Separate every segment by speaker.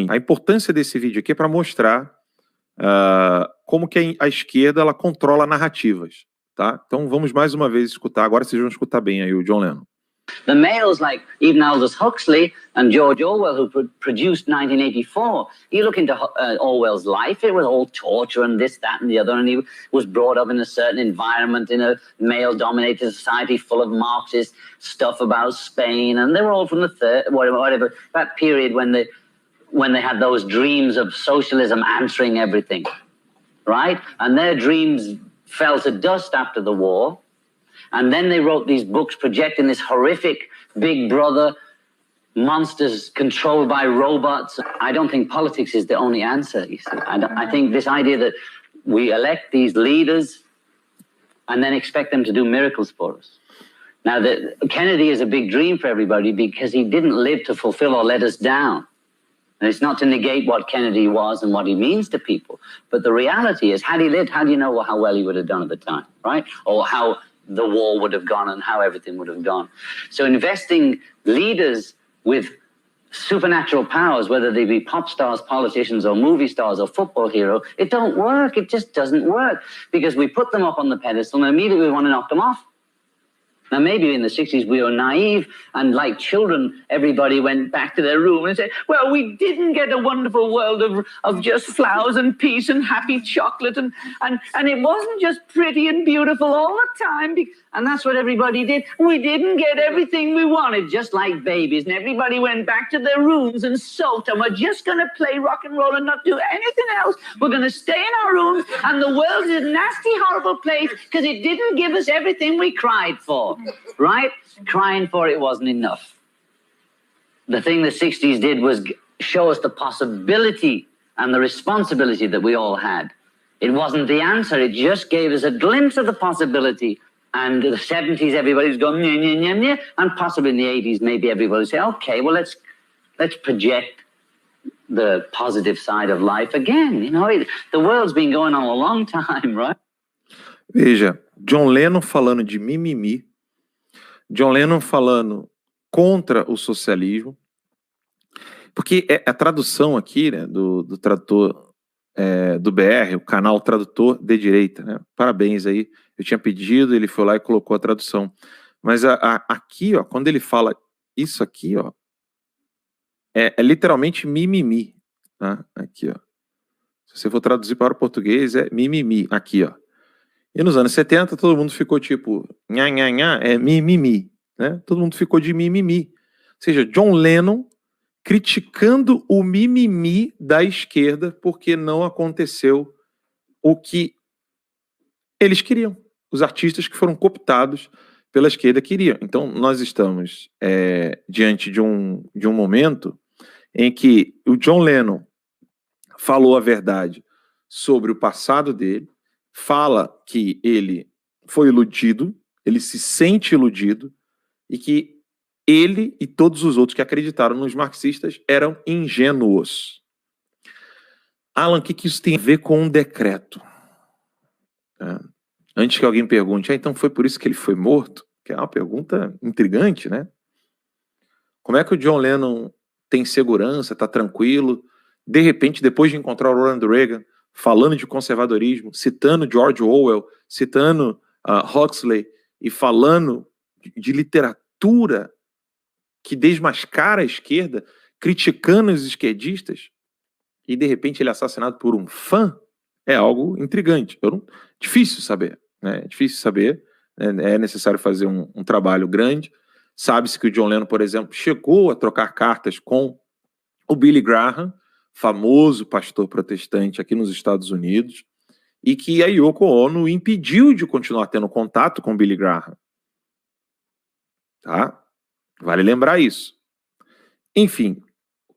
Speaker 1: A importância desse vídeo aqui é para mostrar como que a esquerda ela controla narrativas, tá? Então vamos mais uma vez escutar, agora vocês vão escutar bem aí o John Lennon.
Speaker 2: The males like even Aldous Huxley and George Orwell, who produced 1984, you look into Orwell's life, it was all torture and this, that and the other, and he was brought up in a certain environment in a male-dominated society full of Marxist stuff about Spain, and they were all from the whatever that period when they had those dreams of socialism answering everything, right? And their dreams fell to dust after the war. And then they wrote these books projecting this horrific big brother, monsters controlled by robots. I don't think politics is the only answer, you see. I think this idea that we elect these leaders and then expect them to do miracles for us. Now, Kennedy is a big dream for everybody because he didn't live to fulfill or let us down. And it's not to negate what Kennedy was and what he means to people. But the reality is, had he lived, how do you know how well he would have done at the time, right? Or how the war would have gone and how everything would have gone. So investing leaders with supernatural powers, whether they be pop stars, politicians, or movie stars, or football hero, it don't work. It just doesn't work because we put them up on the pedestal and immediately we want to knock them off. Now, maybe in the 60s we were naive and like children, everybody went back to their room and said, well, we didn't get a wonderful world of just flowers and peace and happy chocolate and it wasn't just pretty and beautiful all the time. And that's what everybody did. We didn't get everything we wanted, just like babies. And everybody went back to their rooms and sulked and we're just going to play rock and roll and not do anything else. We're going to stay in our rooms and the world is a nasty, horrible place because it didn't give us everything we cried for. Right? Crying for it wasn't enough. The thing the 60s did was show us the possibility and the responsibility that we all had. It wasn't the answer. It just gave us a glimpse of the possibility. And in the 70s, everybody's going, nyeh, nyeh, nyeh, nyeh. And possibly in the 80s, maybe everybody would say, okay, well, let's project the positive side of life again. You know, the world's been going on a long time, right?
Speaker 1: Veja, John Lennon falando de mimimi, John Lennon falando contra o socialismo, porque a tradução aqui, né, do tradutor do BR, o canal Tradutor de Direita, né? Parabéns aí, eu tinha pedido, ele foi lá e colocou a tradução. Mas aqui, ó, quando ele fala isso aqui, ó, é literalmente mimimi, tá? Aqui, ó. Se você for traduzir para o português, é mimimi, aqui, ó. E nos anos 70, todo mundo ficou tipo, nha, nha, nha, é mimimi, né? Todo mundo ficou de mimimi. Ou seja, John Lennon criticando o mimimi da esquerda porque não aconteceu o que eles queriam. Os artistas que foram cooptados pela esquerda queriam. Então, nós estamos diante de um momento em que o John Lennon falou a verdade sobre o passado dele, fala que ele foi iludido, ele se sente iludido e que ele e todos os outros que acreditaram nos marxistas eram ingênuos. Alan, o que isso tem a ver com um decreto? Antes que alguém pergunte, então foi por isso que ele foi morto? Que é uma pergunta intrigante, né? Como é que o John Lennon tem segurança, está tranquilo, de repente, depois de encontrar o Ronald Reagan, falando de conservadorismo, citando George Orwell, citando Huxley e falando de literatura que desmascara a esquerda, criticando os esquerdistas, e de repente ele é assassinado por um fã, é algo intrigante. Difícil saber, né? É difícil saber, é necessário fazer um trabalho grande. Sabe-se que o John Lennon, por exemplo, chegou a trocar cartas com o Billy Graham, famoso pastor protestante aqui nos Estados Unidos, e que a Yoko Ono impediu de continuar tendo contato com o Billy Graham. Tá? Vale lembrar isso. Enfim,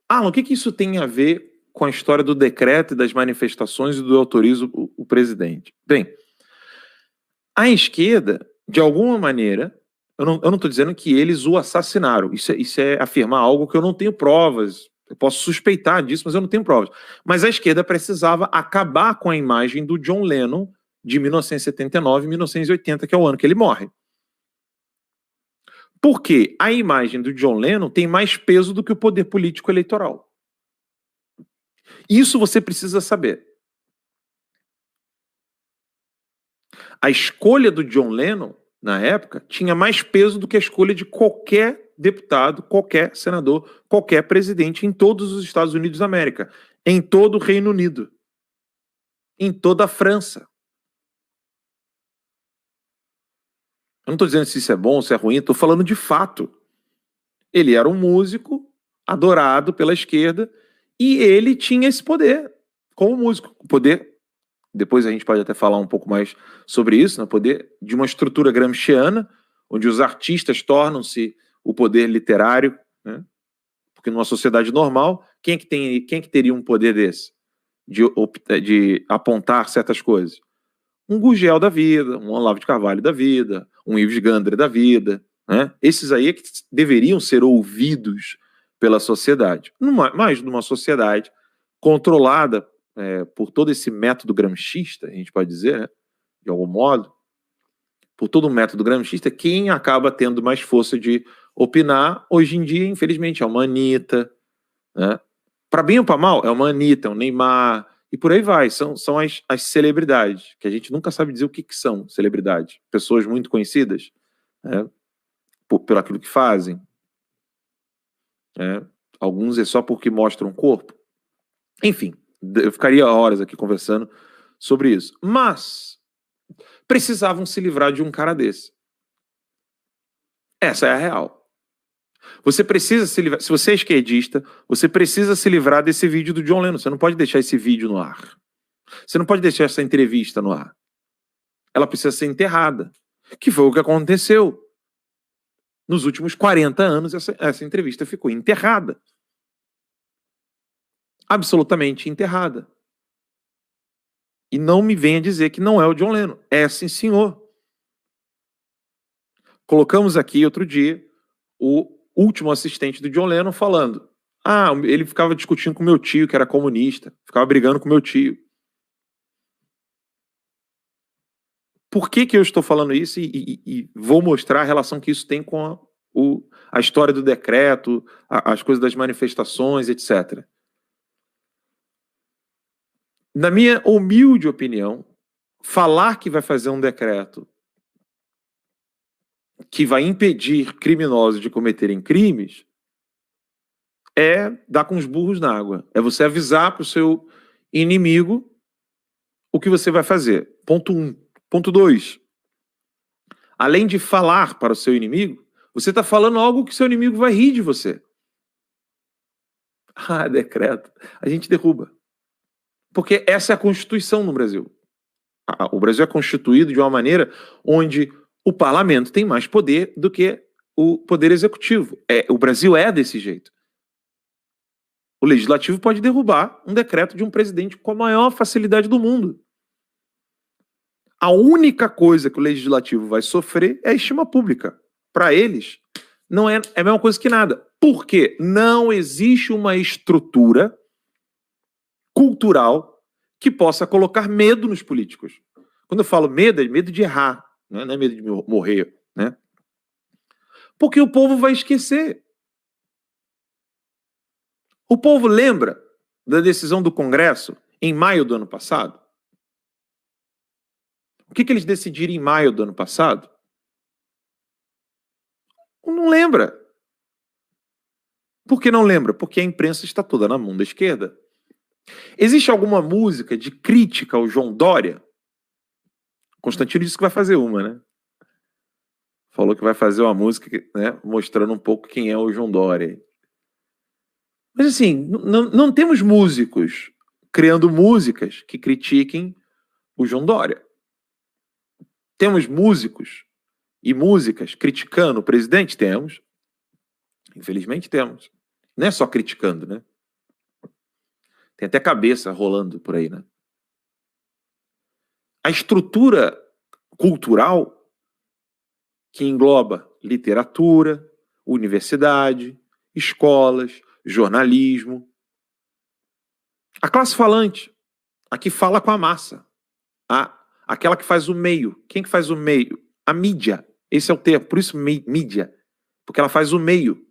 Speaker 1: Alan, o que isso tem a ver com a história do decreto e das manifestações e do autorizo o presidente? Bem, a esquerda, de alguma maneira, eu não estou dizendo que eles o assassinaram. Isso é afirmar algo que eu não tenho provas. Eu posso suspeitar disso, mas eu não tenho provas. Mas a esquerda precisava acabar com a imagem do John Lennon de 1979 e 1980, que é o ano que ele morre. Porque a imagem do John Lennon tem mais peso do que o poder político eleitoral. Isso você precisa saber. A escolha do John Lennon, na época, tinha mais peso do que a escolha de qualquer deputado, qualquer senador, qualquer presidente em todos os Estados Unidos da América, em todo o Reino Unido, em toda a França. Eu não estou dizendo se isso é bom, se é ruim, estou falando de fato. Ele era um músico adorado pela esquerda e ele tinha esse poder como músico. O poder, depois a gente pode até falar um pouco mais sobre isso, né? O poder de uma estrutura gramsciana, onde os artistas tornam-se o poder literário, né? Porque numa sociedade normal, quem é que teria um poder desse? De apontar certas coisas? Um Gurgel da vida, um Olavo de Carvalho da vida, um Ives Gandra da vida, né? Esses aí é que deveriam ser ouvidos pela sociedade. Mas numa sociedade controlada por todo esse método gramscista, a gente pode dizer, né? De algum modo, por todo o método gramscista, quem acaba tendo mais força de opinar, hoje em dia, infelizmente, é uma Anitta, né? Para bem ou para mal, é uma Anitta, é um Neymar, e por aí vai. São as celebridades, que a gente nunca sabe dizer o que são celebridades. Pessoas muito conhecidas, né? Pelo aquilo que fazem. Alguns é só porque mostram o corpo. Enfim, eu ficaria horas aqui conversando sobre isso. Mas precisavam se livrar de um cara desse. Essa é a real. Você precisa se livrar. Se você é esquerdista, você precisa se livrar desse vídeo do John Lennon. Você não pode deixar esse vídeo no ar. Você não pode deixar essa entrevista no ar. Ela precisa ser enterrada. Que foi o que aconteceu. Nos últimos 40 anos, essa entrevista ficou enterrada. Absolutamente enterrada. E não me venha dizer que não é o John Lennon. É sim, senhor. Colocamos aqui outro dia o último assistente do John Lennon falando: ele ficava discutindo com meu tio, que era comunista, ficava brigando com meu tio. Por que eu estou falando isso e vou mostrar a relação que isso tem com a história do decreto, as coisas das manifestações, etc. Na minha humilde opinião, falar que vai fazer um decreto que vai impedir criminosos de cometerem crimes é dar com os burros na água. É você avisar para o seu inimigo o que você vai fazer. Ponto 1. Ponto 2. Além de falar para o seu inimigo, você está falando algo que seu inimigo vai rir de você. Decreto. A gente derruba. Porque essa é a Constituição no Brasil. O Brasil é constituído de uma maneira onde o parlamento tem mais poder do que o poder executivo. O Brasil é desse jeito. O legislativo pode derrubar um decreto de um presidente com a maior facilidade do mundo. A única coisa que o legislativo vai sofrer é a estima pública. Para eles, não é a mesma coisa que nada. Por quê? Não existe uma estrutura cultural que possa colocar medo nos políticos. Quando eu falo medo, é medo de errar, né? Não é medo de morrer, né? Porque o povo vai esquecer. O povo lembra da decisão do Congresso em maio do ano passado? O que eles decidiram em maio do ano passado? Não lembra. Por que não lembra? Porque a imprensa está toda na mão da esquerda. Existe alguma música de crítica ao João Dória? Constantino disse que vai fazer uma, né? Falou que vai fazer uma música, né, mostrando um pouco quem é o João Dória. Mas assim, não temos músicos criando músicas que critiquem o João Dória. Temos músicos e músicas criticando o presidente? Temos. Infelizmente temos. Não é só criticando, né? Tem até cabeça rolando por aí, né? A estrutura cultural que engloba literatura, universidade, escolas, jornalismo. A classe falante, a que fala com a massa. Aquela que faz o meio. Quem que faz o meio? A mídia. Esse é o termo, por isso mídia. Porque ela faz o meio.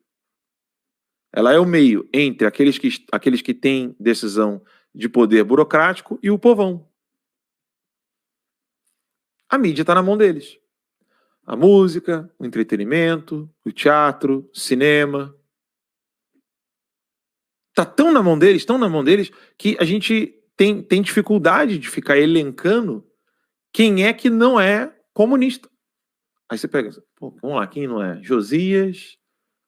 Speaker 1: Ela é o meio entre aqueles que têm decisão de poder burocrático e o povão. A mídia está na mão deles. A música, o entretenimento, o teatro, o cinema. Está tão na mão deles, que a gente tem dificuldade de ficar elencando quem é que não é comunista. Aí você pega, pô, vamos lá, quem não é? Josias,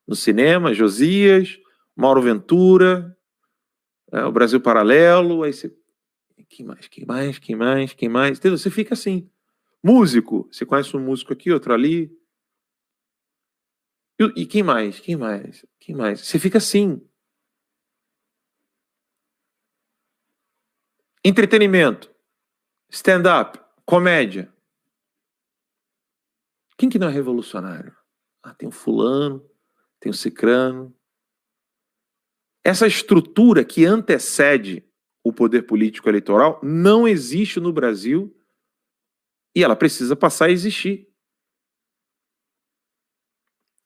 Speaker 1: no cinema, Josias, Mauro Ventura, o Brasil Paralelo, aí você... Quem mais? Entendeu? Você fica assim. Músico, você conhece um músico aqui, outro ali. E quem mais? Você fica assim. Entretenimento, stand-up, comédia. Quem que não é revolucionário? Tem o fulano, tem o cicrano. Essa estrutura que antecede o poder político eleitoral não existe no Brasil e ela precisa passar a existir.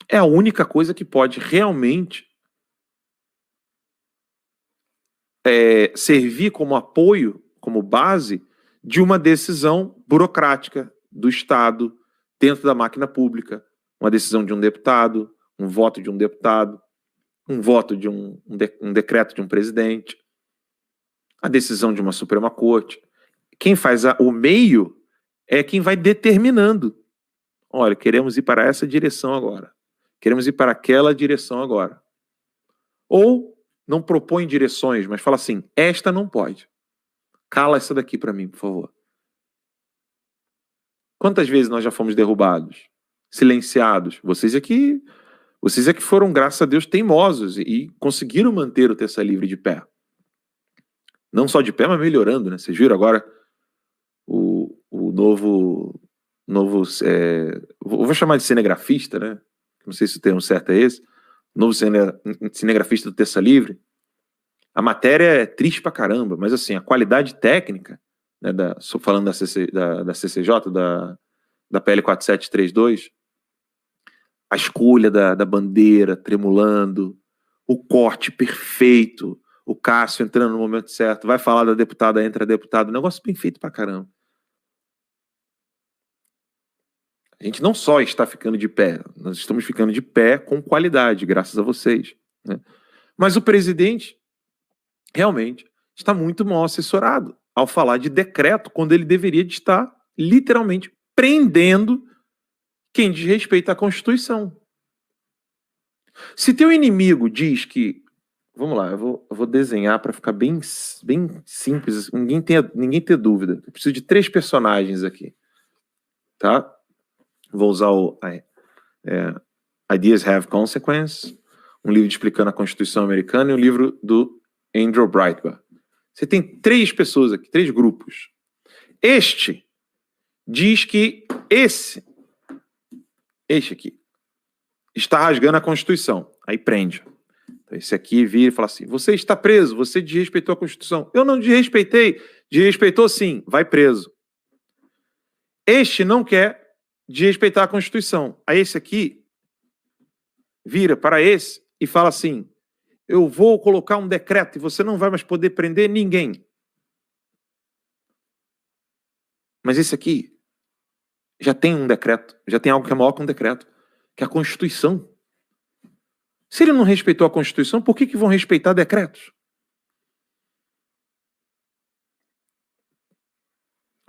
Speaker 1: É a única coisa que pode realmente servir como apoio, como base de uma decisão burocrática do Estado dentro da máquina pública, uma decisão de um deputado, um voto de um deputado, um voto de um decreto de um presidente, a decisão de uma Suprema Corte. Quem faz o meio é quem vai determinando. Olha, queremos ir para essa direção agora. Queremos ir para aquela direção agora. Ou não propõe direções, mas fala assim, esta não pode. Cala essa daqui para mim, por favor. Quantas vezes nós já fomos derrubados, silenciados? Vocês é que foram, graças a Deus, teimosos e conseguiram manter o Terça Livre de pé. Não só de pé, mas melhorando, né? Vocês viram agora o novo vou chamar de cinegrafista, né? Não sei se o termo certo é esse. Novo cinegrafista do Terça Livre. A matéria é triste pra caramba, mas assim, a qualidade técnica, né, falando da CCJ, da PL 4732, a escolha da bandeira tremulando, o corte perfeito, o Cássio entrando no momento certo, vai falar da deputada, entra a deputada, negócio bem feito pra caramba. A gente não só está ficando de pé, nós estamos ficando de pé com qualidade, graças a vocês, né? Mas o presidente realmente está muito mal assessorado ao falar de decreto, quando ele deveria estar literalmente prendendo quem desrespeita a Constituição. Se teu inimigo diz que... Vamos lá, eu vou desenhar para ficar bem simples, ninguém ter dúvida. Eu preciso de 3 personagens aqui, tá? Vou usar o Ideas Have Consequence, um livro explicando a Constituição americana e um livro do Andrew Breitbart. Você tem 3 pessoas aqui, 3 grupos. Este diz que este aqui está rasgando a Constituição. Aí prende. Então, esse aqui vira e fala assim, você está preso, você desrespeitou a Constituição. Eu não desrespeitei. Desrespeitou sim, vai preso. Este não quer desrespeitar a Constituição. Aí esse aqui vira para esse e fala assim, eu vou colocar um decreto e você não vai mais poder prender ninguém. Mas esse aqui já tem um decreto, já tem algo que é maior que um decreto, que é a Constituição. Se ele não respeitou a Constituição, por que vão respeitar decretos?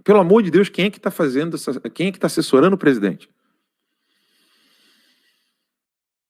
Speaker 1: Pelo amor de Deus, quem é que está fazendo quem é que está assessorando o presidente?